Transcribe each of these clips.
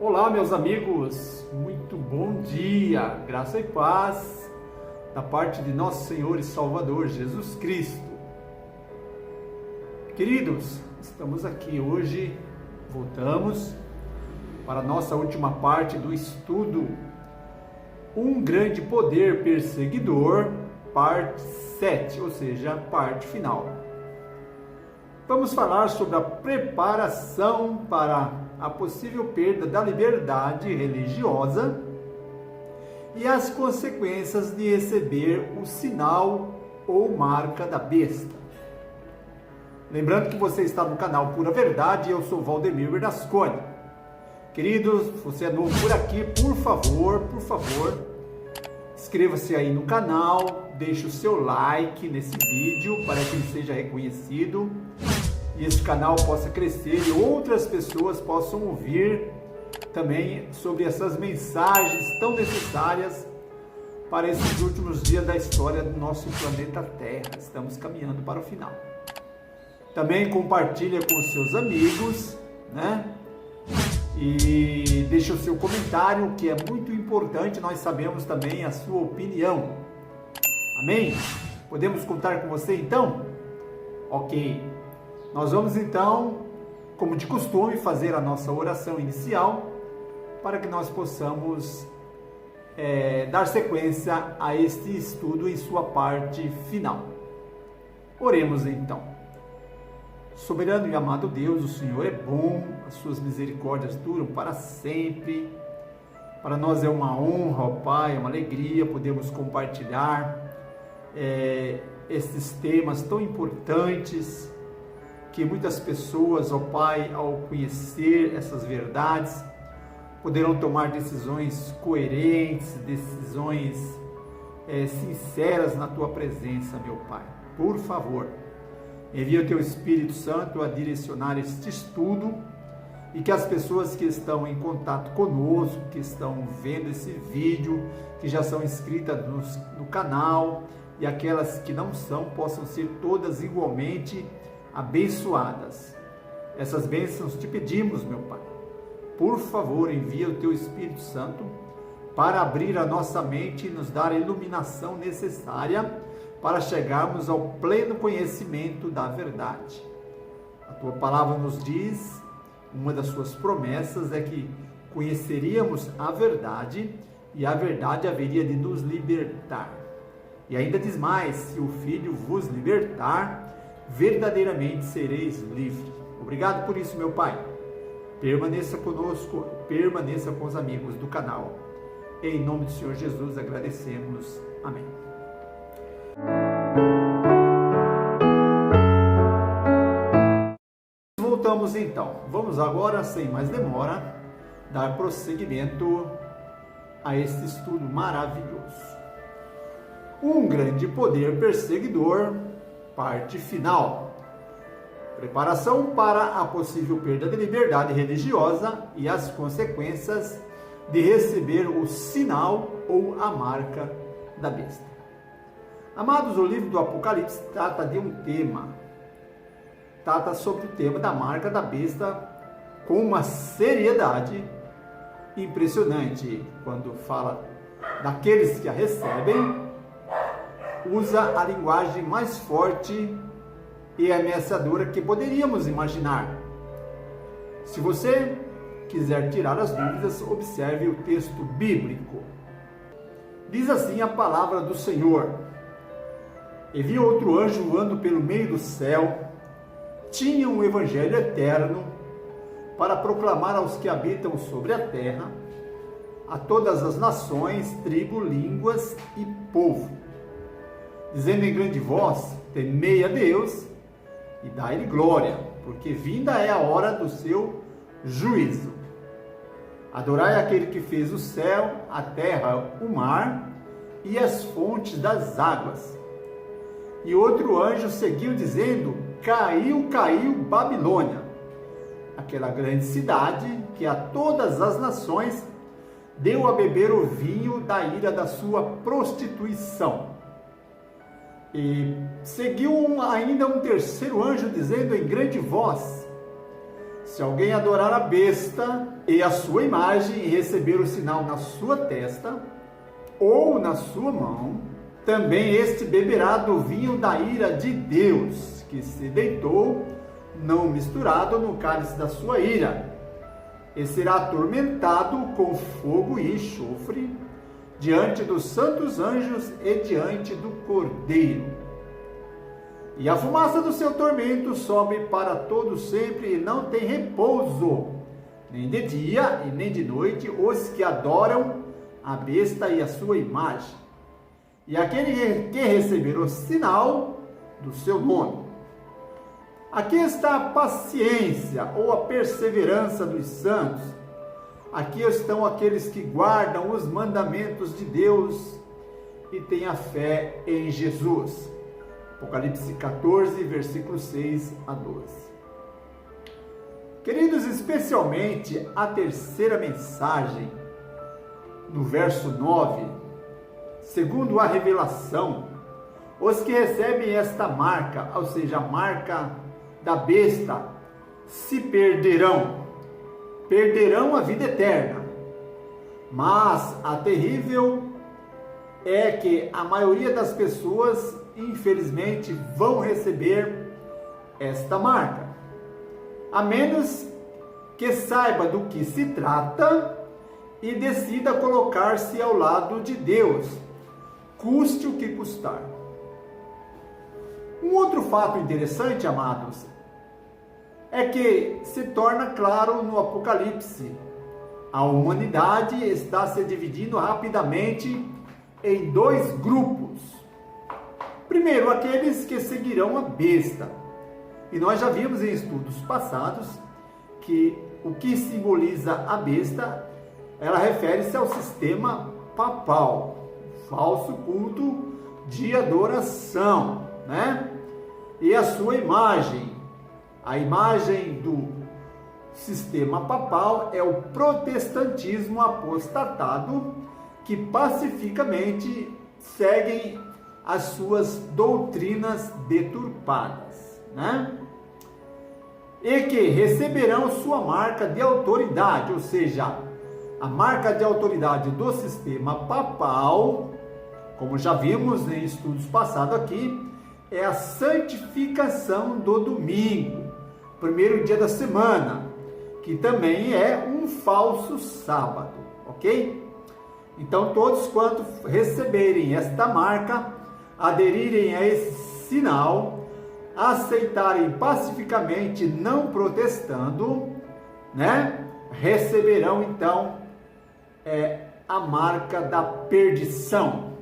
Olá, meus amigos, muito bom dia, graça e paz da parte de nosso Senhor e Salvador Jesus Cristo. Queridos, estamos aqui hoje, voltamos para a nossa última parte do estudo Um Grande Poder Perseguidor, parte 7, ou seja, parte final. Vamos falar sobre a preparação para a possível perda da liberdade religiosa e as consequências de receber o sinal ou marca da besta. Lembrando que você está no canal Pura Verdade, eu sou Valdemir Bernasconi. Queridos, você é novo por aqui, por favor, inscreva-se aí no canal, deixe o seu like nesse vídeo para que ele seja reconhecido e esse canal possa crescer e outras pessoas possam ouvir também sobre essas mensagens tão necessárias para esses últimos dias da história do nosso planeta Terra. Estamos caminhando para o final. Também compartilha com os seus amigos, né? E deixe o seu comentário, que é muito importante, nós sabemos também a sua opinião. Amém? Podemos contar com você então? Ok. Nós vamos então, como de costume, fazer a nossa oração inicial para que nós possamos dar sequência a este estudo em sua parte final. Oremos então. Soberano e amado Deus, o Senhor é bom, as suas misericórdias duram para sempre. Para nós é uma honra, ó Pai, é uma alegria podermos compartilhar esses temas tão importantes, que muitas pessoas, ó Pai, ao conhecer essas verdades, poderão tomar decisões coerentes, decisões sinceras na Tua presença, meu Pai. Por favor, envia o Teu Espírito Santo a direcionar este estudo e que as pessoas que estão em contato conosco, que estão vendo esse vídeo, que já são inscritas no canal e aquelas que não são, possam ser todas igualmente abençoadas. Essas bênçãos te pedimos, meu Pai. Por favor, envia o Teu Espírito Santo para abrir a nossa mente e nos dar a iluminação necessária para chegarmos ao pleno conhecimento da verdade. A Tua palavra nos diz, uma das Suas promessas é que conheceríamos a verdade e a verdade haveria de nos libertar. E ainda diz mais, se o Filho vos libertar, verdadeiramente sereis livres. Obrigado por isso, meu Pai. Permaneça conosco, permaneça com os amigos do canal. Em nome do Senhor Jesus agradecemos. Amém. Voltamos então. Vamos agora, sem mais demora, dar prosseguimento a este estudo maravilhoso. Um grande poder perseguidor, parte final. Preparação para a possível perda de liberdade religiosa e as consequências de receber o sinal ou a marca da besta. Amados, o livro do Apocalipse trata de um tema. Trata sobre o tema da marca da besta com uma seriedade impressionante. Quando fala daqueles que a recebem, usa a linguagem mais forte e ameaçadora que poderíamos imaginar. Se você quiser tirar as dúvidas, observe o texto bíblico. Diz assim a palavra do Senhor: E vi outro anjo voando pelo meio do céu, tinha um evangelho eterno para proclamar aos que habitam sobre a terra, a todas as nações, tribos, línguas e povo, dizendo em grande voz: temei a Deus e dai-lhe glória, porque vinda é a hora do seu juízo. Adorai aquele que fez o céu, a terra, o mar e as fontes das águas. E outro anjo seguiu dizendo: caiu, caiu Babilônia, aquela grande cidade que a todas as nações deu a beber o vinho da ira da sua prostituição. E seguiu ainda um terceiro anjo dizendo em grande voz: Se alguém adorar a besta e a sua imagem e receber o sinal na sua testa ou na sua mão, também este beberá do vinho da ira de Deus, que se deitou, não misturado, no cálice da sua ira, e será atormentado com fogo e enxofre, diante dos santos anjos e diante do Cordeiro. E a fumaça do seu tormento sobe para todo sempre, e não tem repouso, nem de dia e nem de noite, os que adoram a besta e a sua imagem, e aquele que receber o sinal do seu nome. Aqui está a paciência ou a perseverança dos santos. Aqui estão aqueles que guardam os mandamentos de Deus e têm a fé em Jesus. Apocalipse 14, versículos 6 a 12. Queridos, especialmente a terceira mensagem, no verso 9, segundo a revelação, os que recebem esta marca, ou seja, a marca da besta, se perderão a vida eterna. Mas a terrível é que a maioria das pessoas, infelizmente, vão receber esta marca, a menos que saiba do que se trata e decida colocar-se ao lado de Deus, custe o que custar. Um outro fato interessante, amados, é que se torna claro no Apocalipse: a humanidade está se dividindo rapidamente em dois grupos. Primeiro, aqueles que seguirão a besta. E nós já vimos em estudos passados que o que simboliza a besta, ela refere-se ao sistema papal, falso culto de adoração, né? E a sua imagem. A imagem do sistema papal é o protestantismo apostatado, que pacificamente seguem as suas doutrinas deturpadas, né? E que receberão sua marca de autoridade, ou seja, a marca de autoridade do sistema papal, como já vimos em estudos passados aqui, é a santificação do domingo, primeiro dia da semana, que também é um falso sábado, ok? Então, todos quanto receberem esta marca, aderirem a esse sinal, aceitarem pacificamente, não protestando, né? Receberão então a marca da perdição,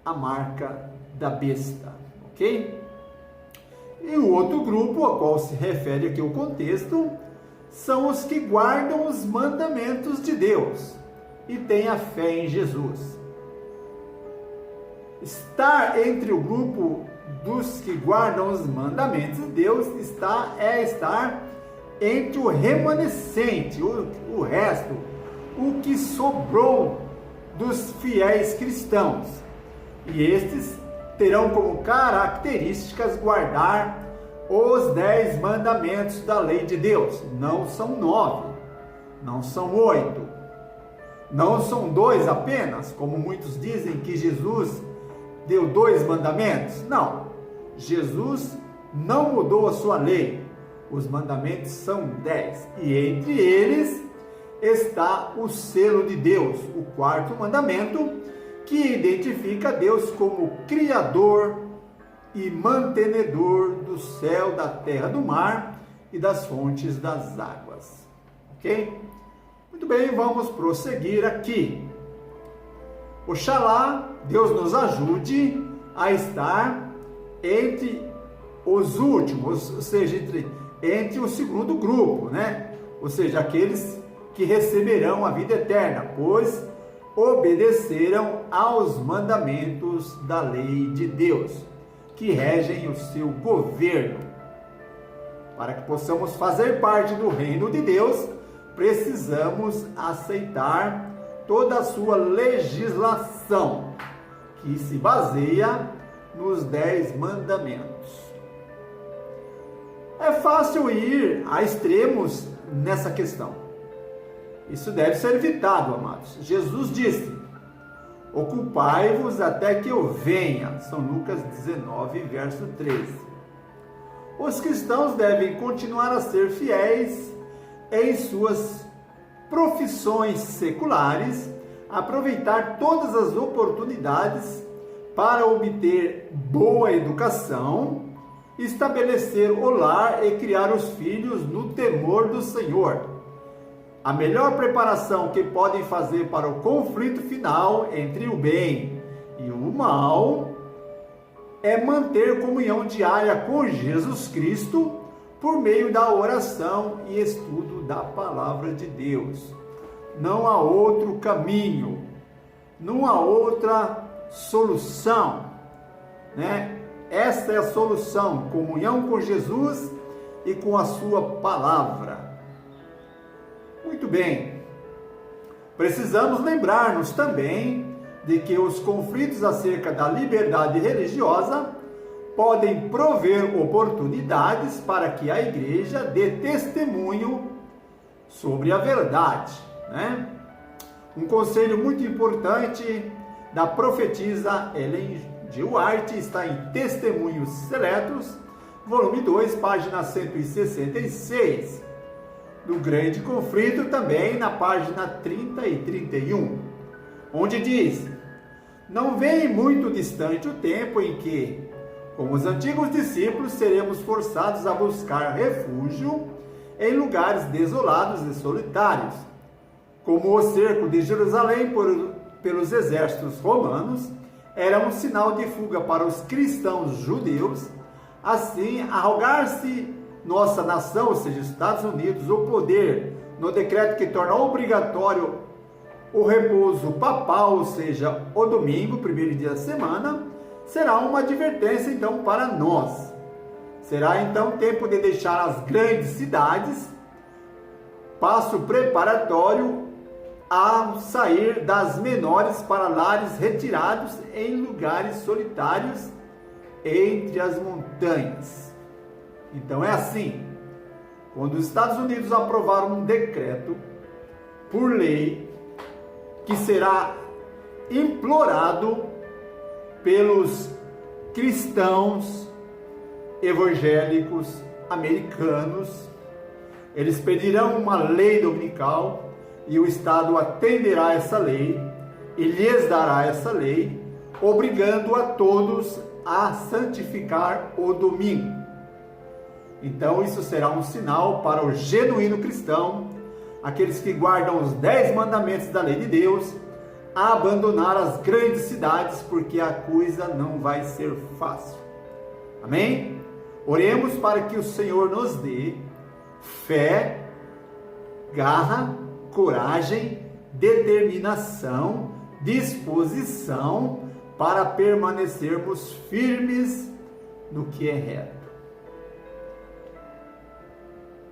a marca da besta, ok? E o outro grupo ao qual se refere aqui o contexto são os que guardam os mandamentos de Deus e têm a fé em Jesus. Estar entre o grupo dos que guardam os mandamentos de Deus é estar entre o remanescente, o resto, o que sobrou dos fiéis cristãos. E estes terão como características guardar os 10 mandamentos da lei de Deus. Não são 9, não são 8, não são 2 apenas, como muitos dizem que Jesus deu 2 mandamentos. Não, Jesus não mudou a sua lei. Os mandamentos são 10, e entre eles está o selo de Deus, o 4º mandamento, que identifica Deus como Criador e mantenedor do céu, da terra, do mar e das fontes das águas. Ok? Muito bem, vamos prosseguir aqui. Oxalá Deus nos ajude a estar entre os últimos, ou seja, entre o segundo grupo, né? Ou seja, aqueles que receberão a vida eterna, pois obedeceram aos mandamentos da lei de Deus, que regem o seu governo. Para que possamos fazer parte do reino de Deus, precisamos aceitar toda a sua legislação, que se baseia nos 10 mandamentos. É fácil ir a extremos nessa questão. Isso deve ser evitado, amados. Jesus disse: ocupai-vos até que eu venha. São Lucas 19, verso 13. Os cristãos devem continuar a ser fiéis em suas profissões seculares, aproveitar todas as oportunidades para obter boa educação, estabelecer o lar e criar os filhos no temor do Senhor. A melhor preparação que podem fazer para o conflito final entre o bem e o mal é manter comunhão diária com Jesus Cristo por meio da oração e estudo da palavra de Deus. Não há outro caminho, não há outra solução, né? Esta é a solução: comunhão com Jesus e com a sua palavra. Muito bem, precisamos lembrar-nos também de que os conflitos acerca da liberdade religiosa podem prover oportunidades para que a igreja dê testemunho sobre a verdade, né? Um conselho muito importante da profetisa Ellen G. White está em Testemunhos Seletos, volume 2, página 166. Do Grande Conflito, também na página 30 e 31, onde diz: não vem muito distante o tempo em que, como os antigos discípulos, seremos forçados a buscar refúgio em lugares desolados e solitários, como o cerco de Jerusalém pelos exércitos romanos era um sinal de fuga para os cristãos judeus. Assim, arrogar-se nossa nação, ou seja, Estados Unidos, o poder no decreto que torna obrigatório o repouso papal, ou seja, o domingo, primeiro dia da semana, será uma advertência então para nós. Será então tempo de deixar as grandes cidades, passo preparatório a sair das menores para lares retirados em lugares solitários entre as montanhas. Então é assim: quando os Estados Unidos aprovaram um decreto por lei que será implorado pelos cristãos evangélicos americanos, eles pedirão uma lei dominical e o Estado atenderá essa lei e lhes dará essa lei, obrigando a todos a santificar o domingo. Então isso será um sinal para o genuíno cristão, aqueles que guardam os 10 mandamentos da lei de Deus, a abandonar as grandes cidades, porque a coisa não vai ser fácil. Amém? Oremos para que o Senhor nos dê fé, garra, coragem, determinação, disposição para permanecermos firmes no que é reto.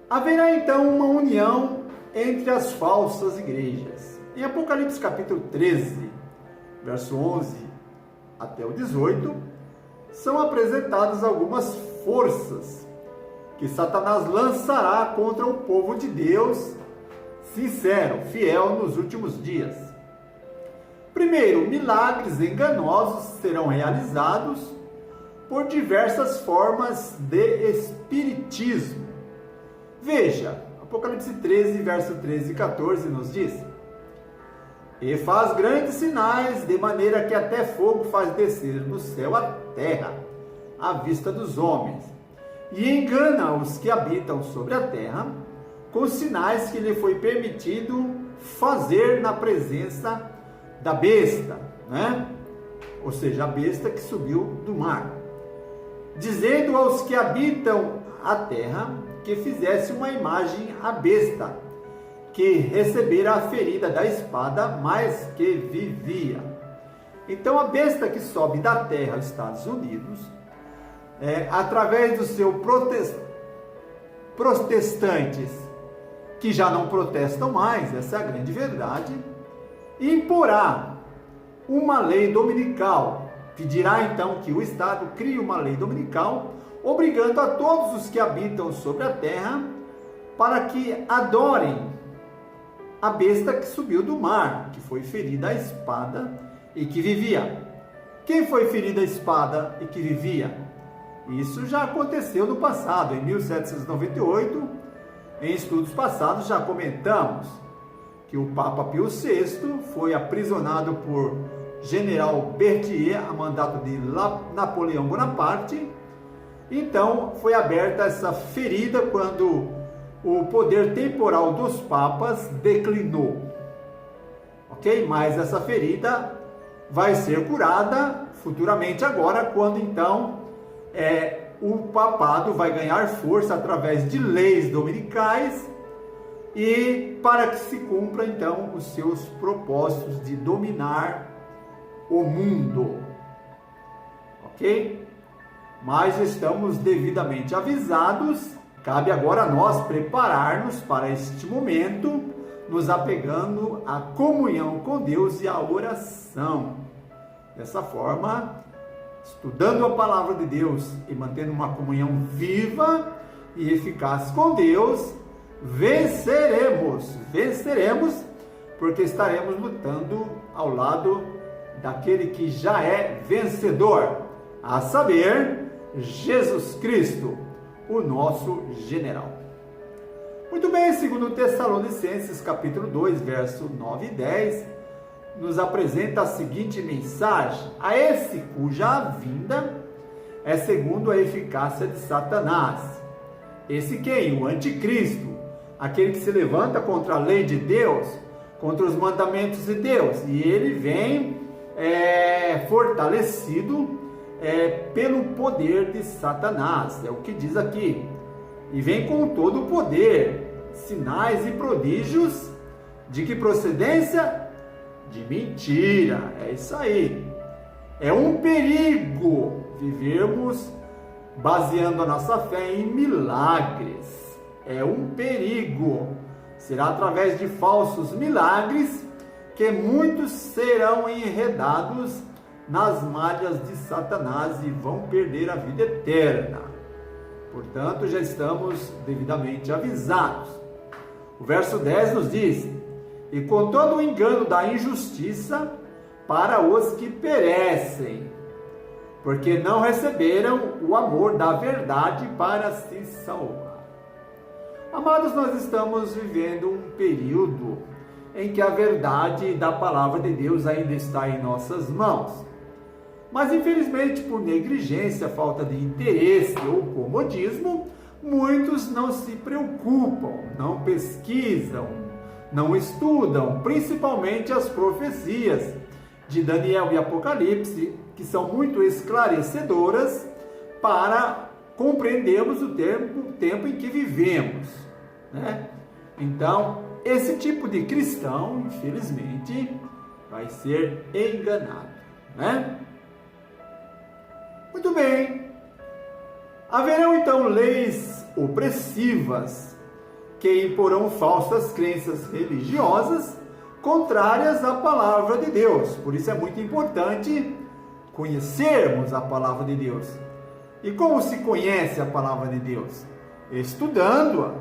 Haverá então uma união entre as falsas igrejas. Em Apocalipse capítulo 13, verso 11 até o 18, são apresentadas algumas forças que Satanás lançará contra o povo de Deus sincero, fiel nos últimos dias. Primeiro, milagres enganosos serão realizados por diversas formas de espiritismo. Veja, Apocalipse 13, verso 13 e 14 nos diz: e faz grandes sinais, de maneira que até fogo faz descer do céu a terra, à vista dos homens, e engana os que habitam sobre a terra, com sinais que lhe foi permitido fazer na presença da besta, né? Ou seja, a besta que subiu do mar, dizendo aos que habitam a terra que fizesse uma imagem à besta, que recebera a ferida da espada, mas que vivia. Então a besta que sobe da terra aos Estados Unidos, através dos seus protestantes, que já não protestam mais, essa é a grande verdade, imporá uma lei dominical, pedirá então que o Estado crie uma lei dominical, obrigando a todos os que habitam sobre a terra para que adorem a besta que subiu do mar, que foi ferida à espada e que vivia. Quem foi ferido à espada e que vivia? Isso já aconteceu no passado, em 1798, em estudos passados já comentamos que o Papa Pio VI foi aprisionado por General Berthier a mandato de Napoleão Bonaparte. Então foi aberta essa ferida quando o poder temporal dos papas declinou, ok? Mas essa ferida vai ser curada futuramente agora, quando então o papado vai ganhar força através de leis dominicais e para que se cumpra então os seus propósitos de dominar o mundo, ok? Mas estamos devidamente avisados. Cabe agora a nós preparar-nos para este momento, nos apegando à comunhão com Deus e à oração. Dessa forma, estudando a palavra de Deus e mantendo uma comunhão viva e eficaz com Deus, venceremos, porque estaremos lutando ao lado daquele que já é vencedor, a saber, Jesus Cristo, o nosso general. Muito bem, segundo Tessalonicenses capítulo 2, verso 9 e 10, nos apresenta a seguinte mensagem: a esse cuja vinda é segundo a eficácia de Satanás. Esse quem? O anticristo, aquele que se levanta contra a lei de Deus, contra os mandamentos de Deus, e ele vem fortalecido pelo poder de Satanás, é o que diz aqui, e vem com todo o poder, sinais e prodígios, de que procedência? De mentira. É isso aí. É um perigo vivermos baseando a nossa fé em milagres. É um perigo. Será através de falsos milagres que muitos serão enredados nas malhas de Satanás e vão perder a vida eterna. Portanto, já estamos devidamente avisados. O verso 10 nos diz: e com todo o engano da injustiça para os que perecem, porque não receberam o amor da verdade para se salvar. Amados, nós estamos vivendo um período em que a verdade da palavra de Deus ainda está em nossas mãos. Mas infelizmente, por negligência, falta de interesse ou comodismo, muitos não se preocupam, não pesquisam, não estudam, principalmente as profecias de Daniel e Apocalipse, que são muito esclarecedoras para compreendermos o tempo em que vivemos, né? Então, esse tipo de cristão, infelizmente, vai ser enganado, né? Muito bem. Haverão então leis opressivas que imporão falsas crenças religiosas contrárias à palavra de Deus. Por isso é muito importante conhecermos a palavra de Deus. E como se conhece a palavra de Deus? Estudando-a,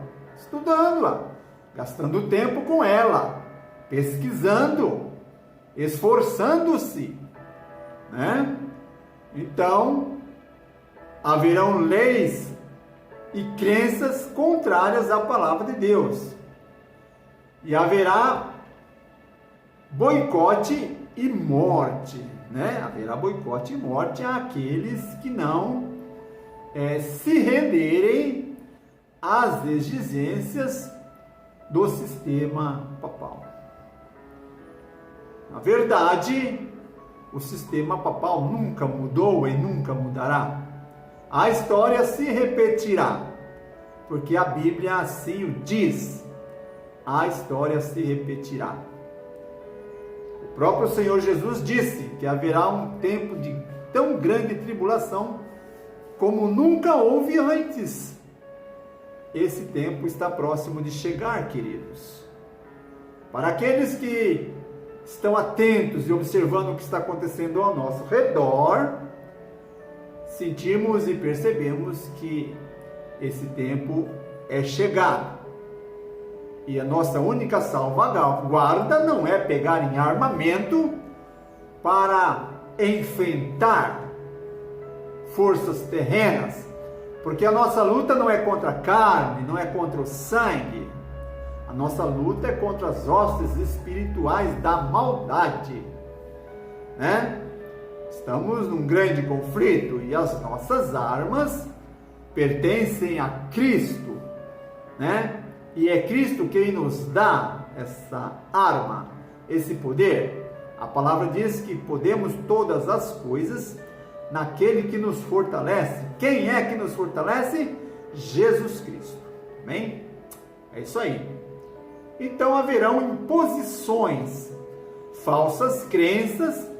gastando tempo com ela, pesquisando, esforçando-se, né? Então, haverão leis e crenças contrárias à palavra de Deus. E haverá boicote e morte, né? Haverá boicote e morte àqueles que não se renderem às exigências do sistema papal. Na verdade, o sistema papal nunca mudou e nunca mudará. A história se repetirá, porque a Bíblia assim o diz. A história se repetirá. O próprio Senhor Jesus disse que haverá um tempo de tão grande tribulação como nunca houve antes. Esse tempo está próximo de chegar, queridos. Para aqueles que estão atentos e observando o que está acontecendo ao nosso redor, sentimos e percebemos que esse tempo é chegado. E a nossa única salvaguarda não é pegar em armamento para enfrentar forças terrenas, porque a nossa luta não é contra a carne, não é contra o sangue. A nossa luta é contra as hostes espirituais da maldade, né? Estamos num grande conflito e as nossas armas pertencem a Cristo, né? E é Cristo quem nos dá essa arma, esse poder. A palavra diz que podemos todas as coisas naquele que nos fortalece. Quem é que nos fortalece? Jesus Cristo. Amém? É isso aí. Então haverão imposições, falsas crenças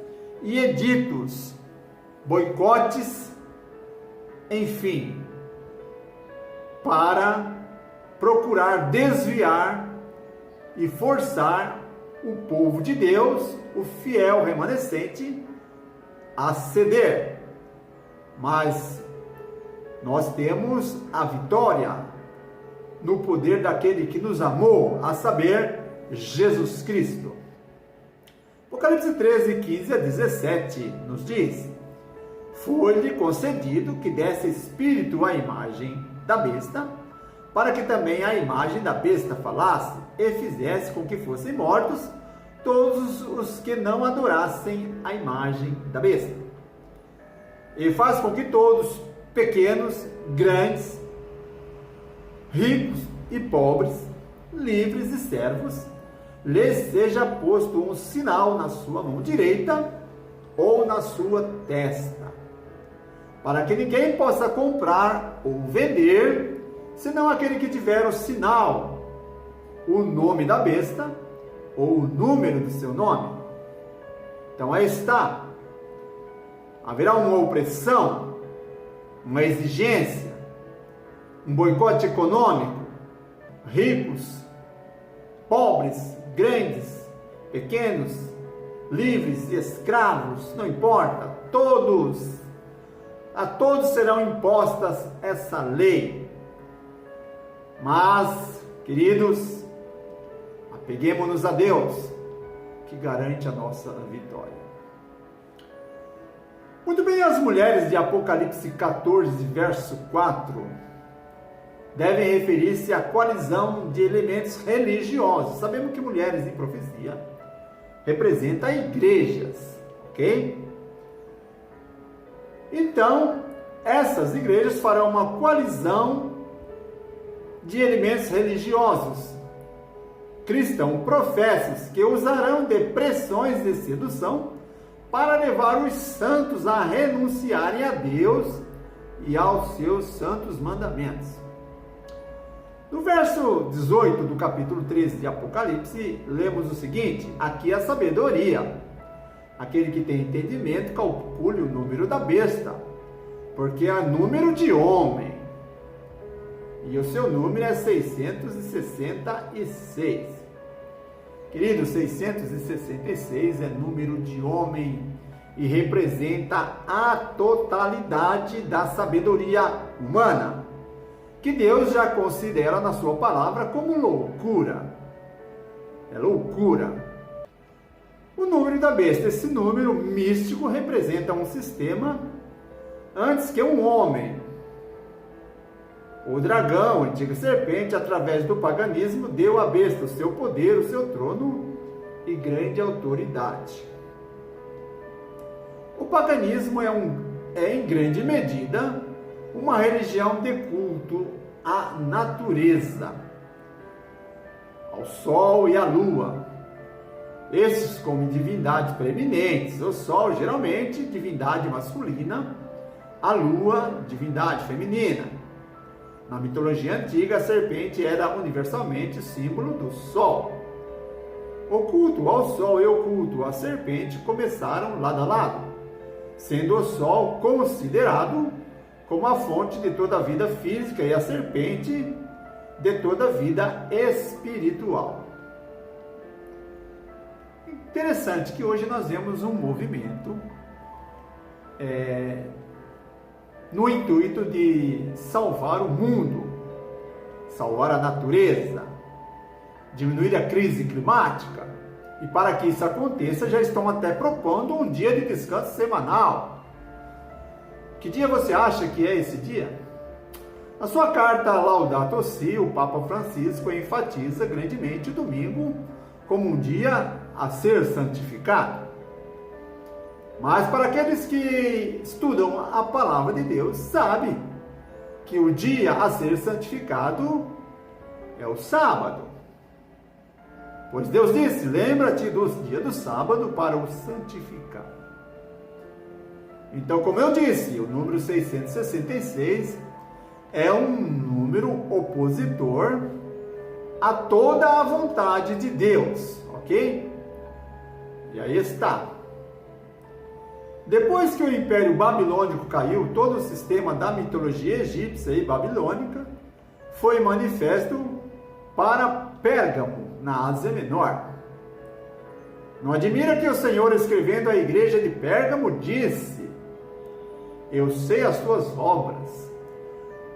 e editos, boicotes, enfim, para procurar desviar e forçar o povo de Deus, o fiel remanescente, a ceder. Mas nós temos a vitória no poder daquele que nos amou, a saber, Jesus Cristo. Apocalipse 13, 15 a 17 nos diz: foi-lhe concedido que desse espírito à imagem da besta, para que também a imagem da besta falasse e fizesse com que fossem mortos todos os que não adorassem a imagem da besta. E faz com que todos, pequenos, grandes, ricos e pobres, livres e servos, lhes seja posto um sinal na sua mão direita ou na sua testa, para que ninguém possa comprar ou vender, senão aquele que tiver o sinal, o nome da besta ou o número do seu nome. Então aí está. Haverá uma opressão, uma exigência, um boicote econômico, ricos, pobres, grandes, pequenos, livres e escravos, não importa, a todos serão impostas essa lei. Mas, queridos, apeguemo-nos a Deus, que garante a nossa vitória. Muito bem, as mulheres de Apocalipse 14, verso 4, devem referir-se à coalizão de elementos religiosos. Sabemos que mulheres em profecia representam igrejas, ok? Então, essas igrejas farão uma coalizão de elementos religiosos, cristãos professos, que usarão de pressões de sedução para levar os santos a renunciarem a Deus e aos seus santos mandamentos. No verso 18 do capítulo 13 de Apocalipse, lemos o seguinte: aqui a sabedoria, aquele que tem entendimento, calcule o número da besta, porque é número de homem, e o seu número é 666. Querido, 666 é número de homem e representa a totalidade da sabedoria humana, que Deus já considera na sua palavra como loucura. É loucura. O número da besta, esse número místico, representa um sistema antes que um homem. O dragão, a antiga serpente, através do paganismo, deu à besta o seu poder, o seu trono e grande autoridade. O paganismo é em grande medida uma religião de culto à natureza, ao sol e à lua. Esses como divindades preeminentes, o sol geralmente divindade masculina, a lua divindade feminina. Na mitologia antiga, a serpente era universalmente símbolo do sol. O culto ao sol e o culto à serpente começaram lado a lado, sendo o sol considerado como a fonte de toda a vida física e a serpente de toda a vida espiritual. Interessante que hoje nós vemos um movimento no intuito de salvar o mundo, salvar a natureza, diminuir a crise climática. E para que isso aconteça, já estão até propondo um dia de descanso semanal. Que dia você acha que é esse dia? Na sua carta Laudato Si, o Papa Francisco enfatiza grandemente o domingo como um dia a ser santificado. Mas para aqueles que estudam a palavra de Deus, sabe que o dia a ser santificado é o sábado. Pois Deus disse: lembra-te dos dias do sábado para o santificar. Então, como eu disse, o número 666 é um número opositor a toda a vontade de Deus, ok? E aí está. Depois que o Império Babilônico caiu, todo o sistema da mitologia egípcia e babilônica foi manifesto para Pérgamo, na Ásia Menor. Não admira que o Senhor, escrevendo à igreja de Pérgamo, disse: eu sei as tuas obras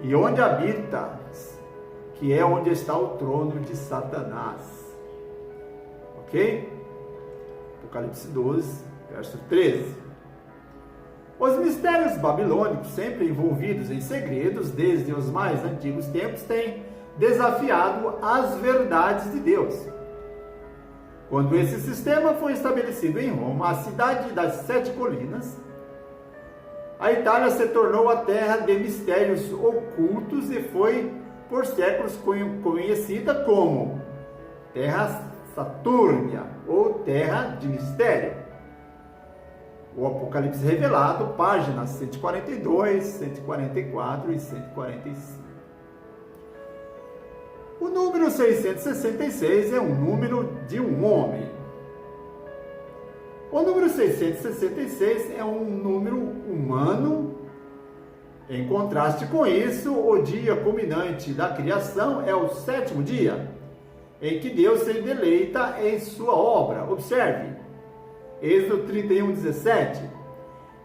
e onde habitas, que é onde está o trono de Satanás. Ok? Apocalipse 12, verso 13. Os mistérios babilônicos, sempre envolvidos em segredos desde os mais antigos tempos, têm desafiado as verdades de Deus. Quando esse sistema foi estabelecido em Roma, a cidade das 7 colinas, a Itália se tornou a terra de mistérios ocultos e foi por séculos conhecida como Terra Satúrnia ou Terra de Mistério. O Apocalipse Revelado, páginas 142, 144 e 145. O número 666 é um número de um homem. O número 666 é um número humano. Em contraste com isso, o dia culminante da criação é o 7º dia, em que Deus se deleita em sua obra. Observe, Êxodo 31, 17.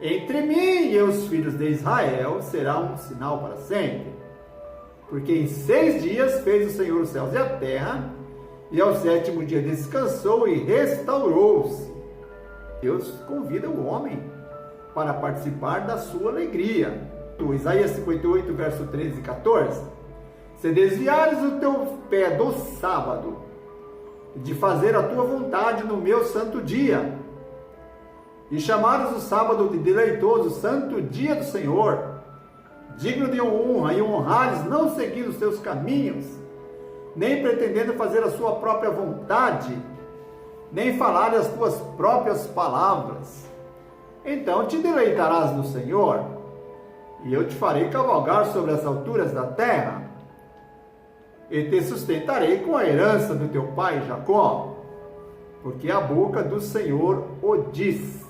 Entre mim e os filhos de Israel será um sinal para sempre. Porque em 6 dias fez o Senhor os céus e a terra, e ao 7º dia descansou e restaurou-se. Deus convida o homem para participar da sua alegria. Isaías 58, verso 13 e 14. Se desviares o teu pé do sábado, de fazer a tua vontade no meu santo dia, e chamares o sábado de deleitoso santo dia do Senhor, digno de honra, e honrares, não seguindo os seus caminhos, nem pretendendo fazer a sua própria vontade, nem falar as tuas próprias palavras, então te deleitarás no Senhor, e eu te farei cavalgar sobre as alturas da terra, e te sustentarei com a herança do teu pai Jacó, porque a boca do Senhor o disse.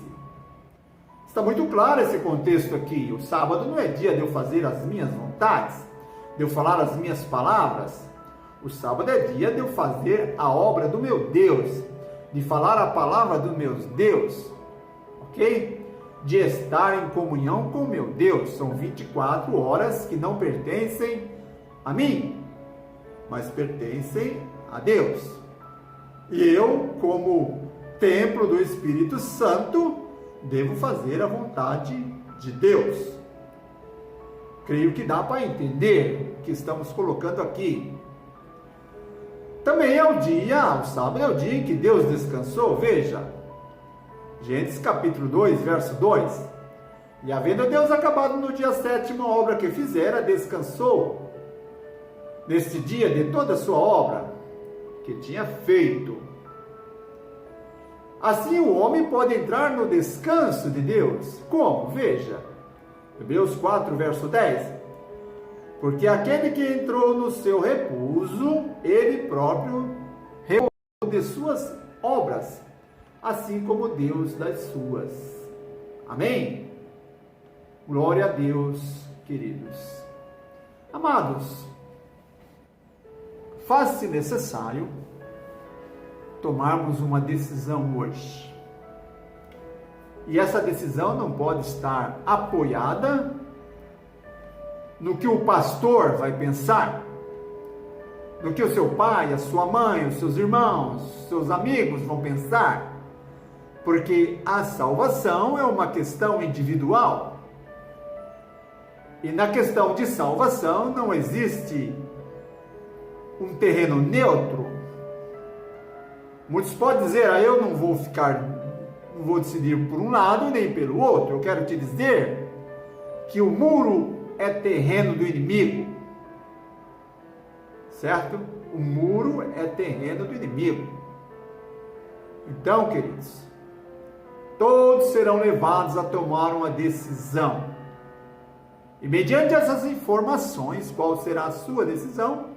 Está muito claro esse contexto aqui. O sábado não é dia de eu fazer as minhas vontades, de eu falar as minhas palavras. O sábado é dia de eu fazer a obra do meu Deus, de falar a palavra do meu Deus, ok? De estar em comunhão com o meu Deus. São 24 horas que não pertencem a mim, mas pertencem a Deus. E eu, como templo do Espírito Santo, devo fazer a vontade de Deus. Creio que dá para entender o que estamos colocando aqui. Também é o sábado é o dia em que Deus descansou. Veja, Gênesis capítulo 2, verso 2. E havendo Deus acabado no dia 7º a obra que fizera, descansou neste dia de toda a sua obra que tinha feito. Assim o homem pode entrar no descanso de Deus. Como? Veja, Hebreus 4, verso 10. Porque aquele que entrou no seu repouso, ele próprio repousou de suas obras, assim como Deus das suas. Amém? Glória a Deus, queridos. Amados, faz-se necessário tomarmos uma decisão hoje. E essa decisão não pode estar apoiada no que o pastor vai pensar, no que o seu pai, a sua mãe, os seus irmãos, seus amigos vão pensar, porque a salvação é uma questão individual. E na questão de salvação não existe um terreno neutro. Muitos podem dizer, eu não vou decidir por um lado nem pelo outro. Eu quero te dizer que o muro é terreno do inimigo, certo? O muro é terreno do inimigo. Então, queridos, todos serão levados a tomar uma decisão. E mediante essas informações, qual será a sua decisão?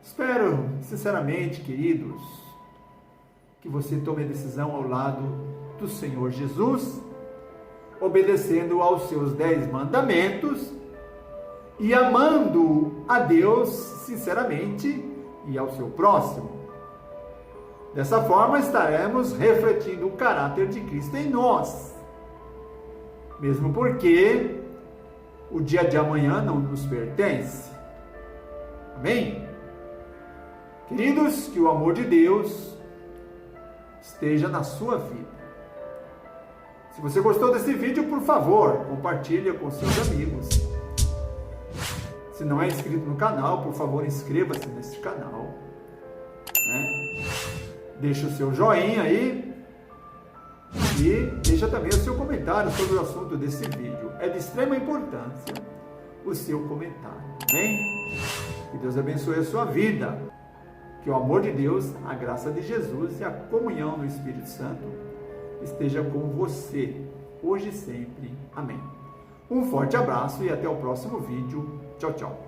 Espero, sinceramente, queridos, que você tome a decisão ao lado do Senhor Jesus, obedecendo aos seus 10 mandamentos e amando a Deus sinceramente e ao seu próximo. Dessa forma estaremos refletindo o caráter de Cristo em nós, mesmo porque o dia de amanhã não nos pertence. Amém? Queridos, que o amor de Deus esteja na sua vida. Se você gostou desse vídeo, por favor, compartilhe com seus amigos. Se não é inscrito no canal, por favor, inscreva-se nesse canal. Deixe o seu joinha aí e deixa também o seu comentário sobre o assunto desse vídeo. É de extrema importância o seu comentário. Amém? Que Deus abençoe a sua vida. Que o amor de Deus, a graça de Jesus e a comunhão do Espírito Santo esteja com você, hoje e sempre. Amém. Um forte abraço e até o próximo vídeo. Tchau, tchau.